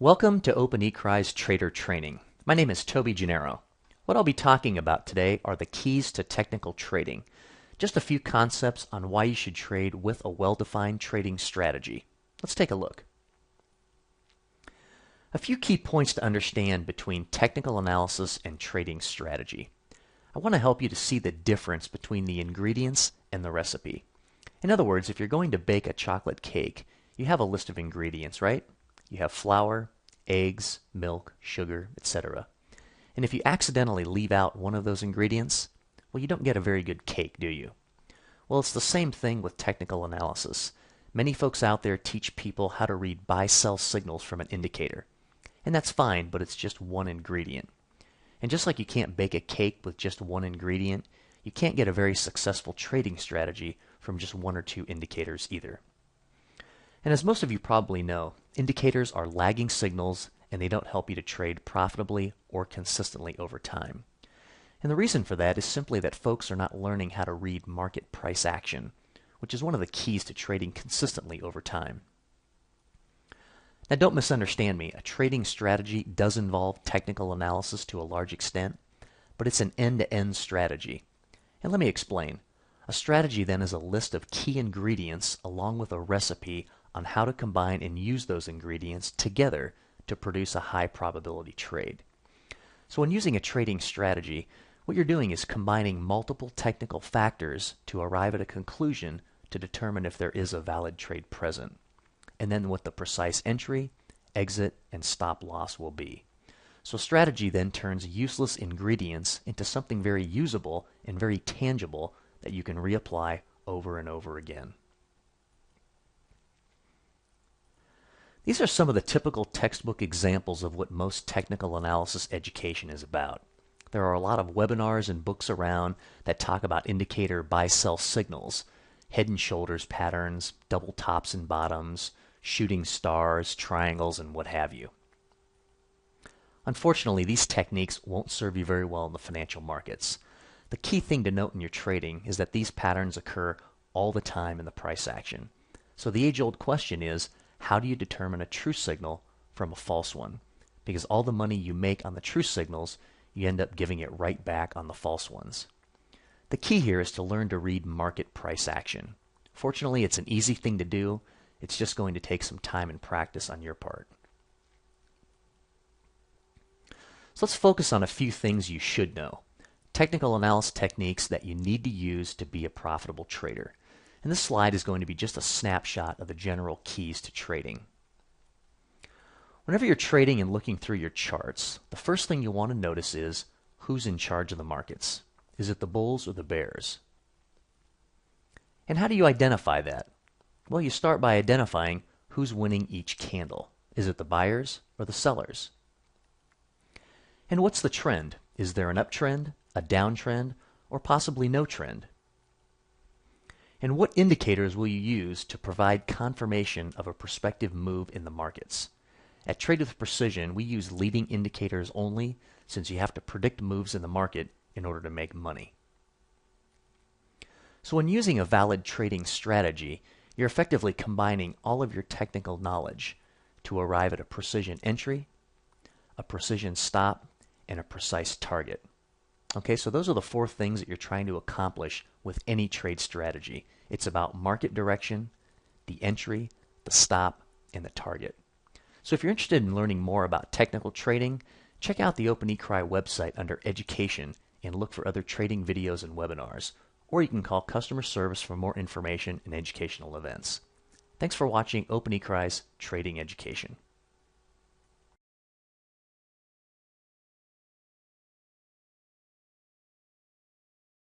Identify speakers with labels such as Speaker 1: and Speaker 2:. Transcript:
Speaker 1: Welcome to OpenECRI's Trader Training. My name is Toby Gennaro. What I'll be talking about today are the keys to technical trading. Just a few concepts on why you should trade with a well-defined trading strategy. Let's take a look. A few key points to understand between technical analysis and trading strategy. I want to help you to see the difference between the ingredients and the recipe. In other words, if you're going to bake a chocolate cake, you have a list of ingredients, right? You have flour, eggs, milk, sugar, etc. And if you accidentally leave out one of those ingredients, well, you don't get a very good cake, do you? Well, it's the same thing with technical analysis. Many folks out there teach people how to read buy-sell signals from an indicator. And that's fine, but it's just one ingredient. And just like you can't bake a cake with just one ingredient, you can't get a very successful trading strategy from just one or two indicators either. And as most of you probably know, indicators are lagging signals and they don't help you to trade profitably or consistently over time. And the reason for that is simply that folks are not learning how to read market price action, which is one of the keys to trading consistently over time. Now don't misunderstand me, a trading strategy does involve technical analysis to a large extent, but it's an end-to-end strategy. And let me explain. A strategy then is a list of key ingredients along with a recipe on how to combine and use those ingredients together to produce a high probability trade. So when using a trading strategy, what you're doing is combining multiple technical factors to arrive at a conclusion to determine if there is a valid trade present, and then what the precise entry, exit, and stop loss will be. So strategy then turns useless ingredients into something very usable and very tangible that you can reapply over and over again. These are some of the typical textbook examples of what most technical analysis education is about. There are a lot of webinars and books around that talk about indicator buy-sell signals, head and shoulders patterns, double tops and bottoms, shooting stars, triangles, and what have you. Unfortunately, these techniques won't serve you very well in the financial markets. The key thing to note in your trading is that these patterns occur all the time in the price action. So the age-old question is, how do you determine a true signal from a false one? Because all the money you make on the true signals, you end up giving it right back on the false ones. The key here is to learn to read market price action. Fortunately, it's an easy thing to do. It's just going to take some time and practice on your part. So let's focus on a few things you should know. Technical analysis techniques that you need to use to be a profitable trader. And this slide is going to be just a snapshot of the general keys to trading. Whenever you're trading and looking through your charts, the first thing you want to notice is who's in charge of the markets. Is it the bulls or the bears? And how do you identify that? Well, you start by identifying who's winning each candle. Is it the buyers or the sellers? And what's the trend? Is there an uptrend, a downtrend, or possibly no trend? And what indicators will you use to provide confirmation of a prospective move in the markets? At Trade with Precision, we use leading indicators only since you have to predict moves in the market in order to make money. So when using a valid trading strategy, you're effectively combining all of your technical knowledge to arrive at a precision entry, a precision stop, and a precise target. Okay, so those are the four things that you're trying to accomplish with any trade strategy. It's about market direction, the entry, the stop, and the target. So if you're interested in learning more about technical trading, check out the OpenECRI website under Education and look for other trading videos and webinars. Or you can call customer service for more information and educational events. Thanks for watching OpenECRI's Trading Education.